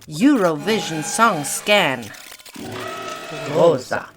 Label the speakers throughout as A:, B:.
A: Eurovision Songscan. Rosa.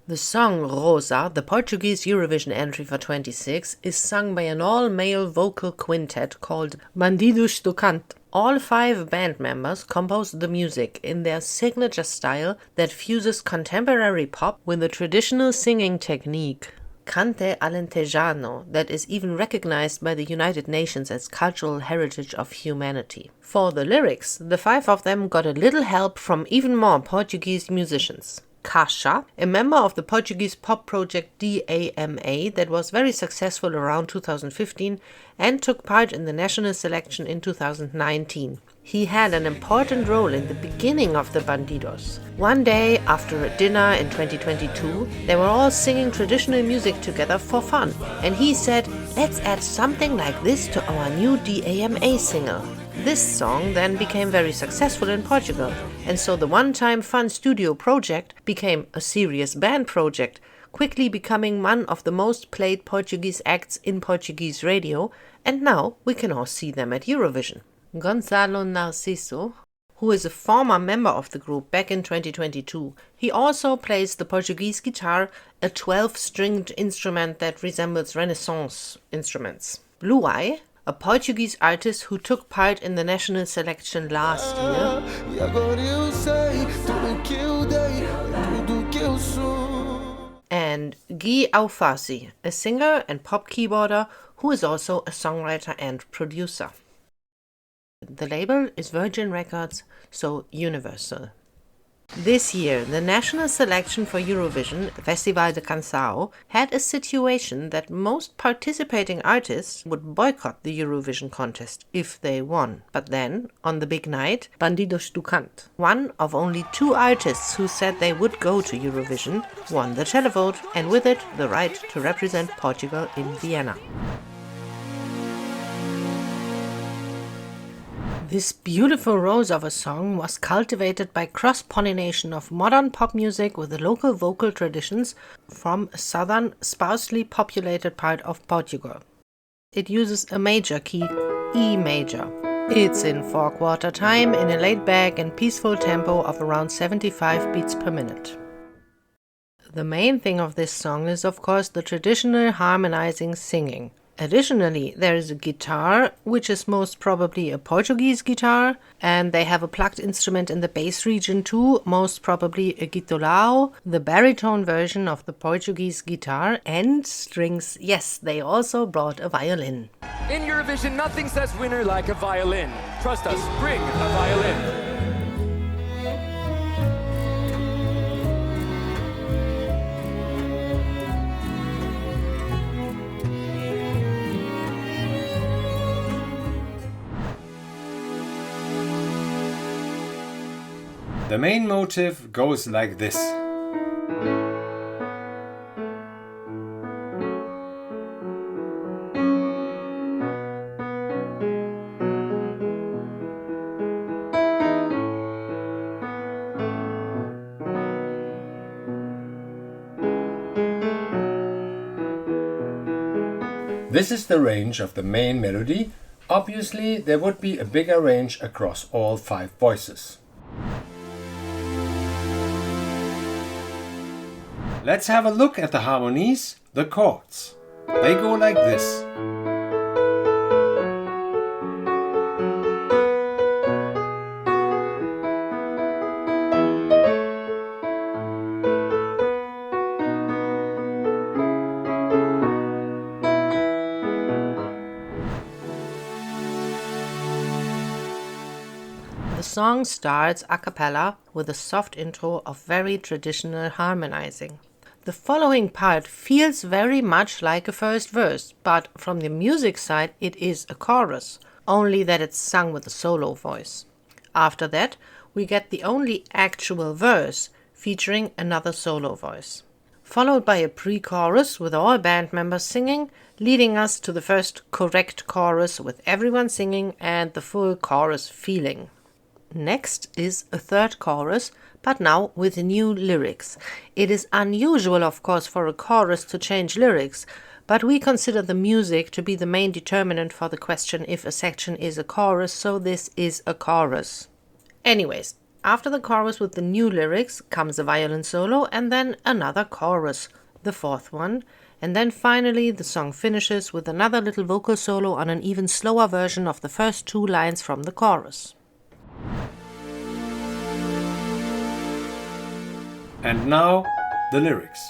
A: The song Rosa, the Portuguese Eurovision entry for 26, is sung by an all-male vocal quintet called Bandidos do Cante. All 5 band members composed the music in their signature style that fuses contemporary pop with a traditional singing technique, Cante alentejano, that is even recognized by the United Nations as cultural heritage of humanity. For the lyrics, the 5 of them got a little help from even more Portuguese musicians. Caixa, a member of the Portuguese pop project DAMA that was very successful around 2015 and took part in the national selection in 2019. He had an important role in the beginning of the Bandidos. One day, after a dinner in 2022, they were all singing traditional music together for fun, and he said, "Let's add something like this to our new DAMA single." This song then became very successful in Portugal, and so the one-time fun studio project became a serious band project, quickly becoming one of the most played Portuguese acts in Portuguese radio, and now we can all see them at Eurovision. Gonçalo Narciso, who is a former member of the group back in 2022, he also plays the Portuguese guitar, a 12-stringed instrument that resembles Renaissance instruments. Blue Eye, a Portuguese artist who took part in the national selection last year, and Gui Alface, a singer and pop keyboarder who is also a songwriter and producer. The label is Virgin Records, so Universal. This year, the national selection for Eurovision, Festival de Canção, had a situation that most participating artists would boycott the Eurovision contest if they won. But then, on the big night, Bandidos do Cante, one of only 2 artists who said they would go to Eurovision, won the televote and with it the right to represent Portugal in Vienna. This beautiful rose of a song was cultivated by cross-pollination of modern pop music with the local vocal traditions from a southern, sparsely populated part of Portugal. It uses a major key, E major. It's in 4/4 time in a laid-back and peaceful tempo of around 75 beats per minute. The main thing of this song is, of course, the traditional harmonizing singing. Additionally, there is a guitar, which is most probably a Portuguese guitar, and they have a plucked instrument in the bass region too, most probably a guitarrão, the baritone version of the Portuguese guitar, and strings. Yes, they also brought a violin.
B: In Eurovision, nothing says winner like a violin. Trust us, bring a violin.
C: The main motive goes like this. This is the range of the main melody. Obviously, there would be a bigger range across all 5 voices. Let's have a look at the harmonies, the chords. They go like this.
A: The song starts a cappella with a soft intro of very traditional harmonizing. The following part feels very much like a first verse, but from the music side it is a chorus, only that it's sung with a solo voice. After that, we get the only actual verse, featuring another solo voice, followed by a pre-chorus with all band members singing, leading us to the first correct chorus with everyone singing and the full chorus feeling. Next is a third chorus, but now with new lyrics. It is unusual, of course, for a chorus to change lyrics, But we consider the music to be the main determinant for the question if a section is a chorus, so this is a chorus. Anyways, after the chorus with the new lyrics comes a violin solo and then another chorus, the fourth one, and then finally the song finishes with another little vocal solo on an even slower version of the first 2 lines from the chorus.
C: And now, the lyrics.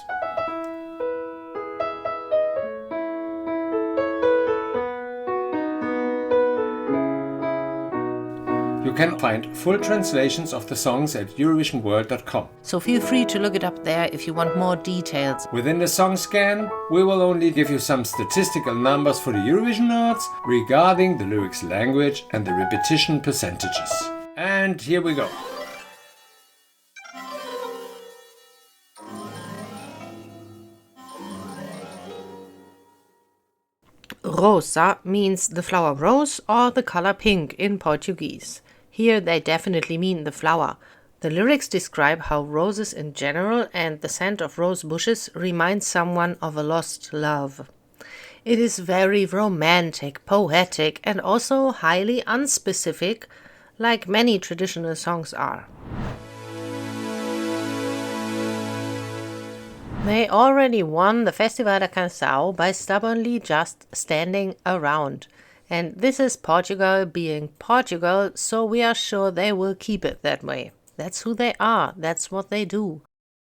C: You can find full translations of the songs at eurovisionworld.com.
A: So feel free to look it up there if you want more details.
C: Within the Songscan, we will only give you some statistical numbers for the Eurovision nerds regarding the lyrics language and the repetition percentages. And here we go.
A: Rosa means the flower rose or the color pink in Portuguese. Here they definitely mean the flower. The lyrics describe how roses in general and the scent of rose bushes remind someone of a lost love. It is very romantic, poetic, and also highly unspecific, like many traditional songs are. They already won the Festival da Canção by stubbornly just standing around. And this is Portugal being Portugal, so we are sure they will keep it that way. That's who they are, that's what they do.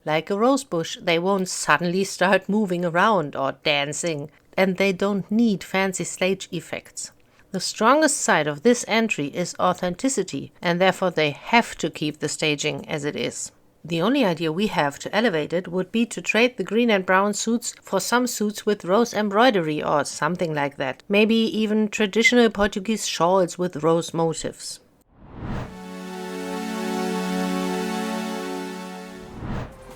A: Like a rose bush, they won't suddenly start moving around or dancing, and they don't need fancy stage effects. The strongest side of this entry is authenticity, and therefore they have to keep the staging as it is. The only idea we have to elevate it would be to trade the green and brown suits for some suits with rose embroidery or something like that. Maybe even traditional Portuguese shawls with rose motifs.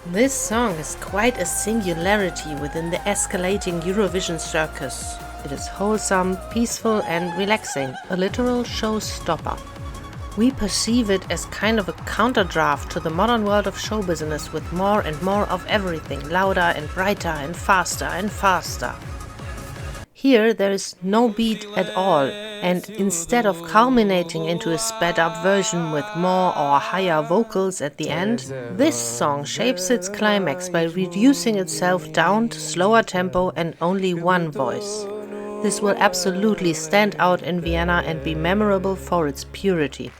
A: This song is quite a singularity within the escalating Eurovision circus. It is wholesome, peaceful and relaxing, a literal showstopper. We perceive it as kind of a counterdraft to the modern world of show business with more and more of everything, louder and brighter and faster. Here there is no beat at all, and instead of culminating into a sped up version with more or higher vocals at the end, this song shapes its climax by reducing itself down to slower tempo and only one voice. This will absolutely stand out in Vienna and be memorable for its purity.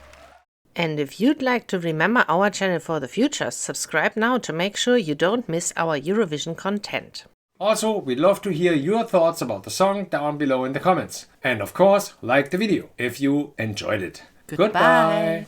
A: And if you'd like to remember our channel for the future, subscribe now to make sure you don't miss our Eurovision content.
C: Also, we'd love to hear your thoughts about the song down below in the comments. And of course, like the video if you enjoyed it.
A: Goodbye.